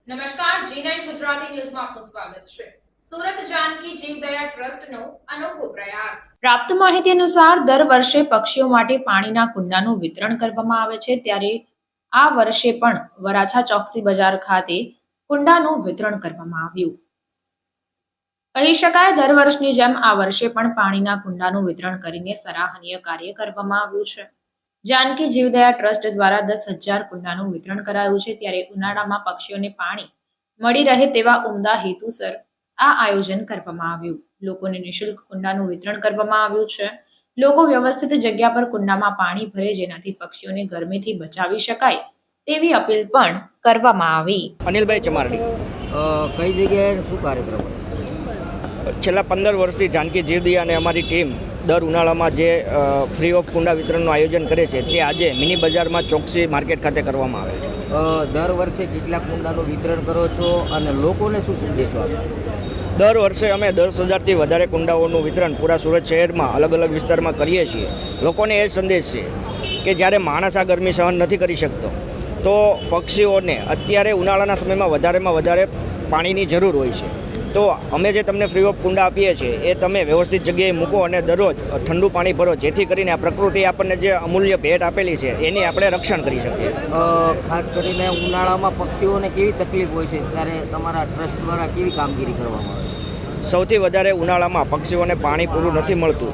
નમસ્કાર G9 ગુજરાતી ન્યૂઝમાં આપનું સ્વાગત છે। સુરત જાનકી જીવદયા ટ્રસ્ટનો અનોખો પ્રયાસ। પ્રાપ્ત માહિતી અનુસાર દર વર્ષે પક્ષીઓ માટે પાણીના કુંડાનું વિતરણ કરવામાં આવે છે, ત્યારે આ વર્ષે પણ વરાછા ચોકસી બજાર ખાતે કુંડાનું વિતરણ કરવામાં આવ્યું। કહી શકાય દર વર્ષની જેમ આ વર્ષે પણ પાણીના કુંડાનું વિતરણ કરીને સરાહનીય કાર્ય કરવામાં આવ્યું છે। જાનકી જીવદયા ટ્રસ્ટ દ્વારા 10,000 કુંડાનું વિતરણ કરાયું છે, ત્યારે ઉનાળામાં પક્ષીઓને પાણી મળી રહે તેવા ઉમદા હેતુસર આ આયોજન કરવામાં આવ્યું। લોકોને નિઃશુલ્ક કુંડાનું વિતરણ કરવામાં આવ્યું છે। લોકો વ્યવસ્થિત જગ્યા પર કુંડામાં પાણી ભરે, જેનાથી પક્ષીઓને ગરમીથી બચાવી શકાય તેવી અપીલ પણ કરવામાં આવી। અનિલભાઈ ચમારડી કઈ જગ્યાએ શું કાર્યક્રમ? છેલ્લા 15 વર્ષથી જાનકી જીવદયા અને અમારી ટીમ દર ઉનાળામાં જે ફ્રી ઓફ કુંડા વિતરણનું આયોજન કરે છે તે આજે મિની બજારમાં ચોકસી માર્કેટ ખાતે કરવામાં આવે છે। દર વર્ષે કેટલા કુંડાનું વિતરણ કરો છો અને લોકોને શું સંદેશો આપો? દર વર્ષે અમે 10,000થી વધારે કુંડાઓનું વિતરણ પૂરા સુરત શહેરમાં અલગ અલગ વિસ્તારમાં કરીએ છીએ। લોકોને એ સંદેશ છે કે જ્યારે માણસ આ ગરમી સહન નથી કરી શકતો તો પક્ષીઓને અત્યારે ઉનાળાના સમયમાં વધારે પાણીની જરૂર હોય છે, તો અમે જે તમને ફ્રી ઓફ કુંડા આપીએ છીએ એ તમે વ્યવસ્થિત જગ્યાએ મૂકો અને દરરોજ ઠંડુ પાણી ભરો, જેથી કરીને આ પ્રકૃતિ આપણને જે અમૂલ્ય ભેટ આપેલી છે એની આપણે રક્ષણ કરી શકીએ। ખાસ કરીને ઉનાળામાં પક્ષીઓને કેવી તકલીફ હોય છે, ત્યારે તમારા ટ્રસ્ટ દ્વારા કેવી કામગીરી કરવામાં આવે? સૌથી વધારે ઉનાળામાં પક્ષીઓને પાણી પૂરું નથી મળતું,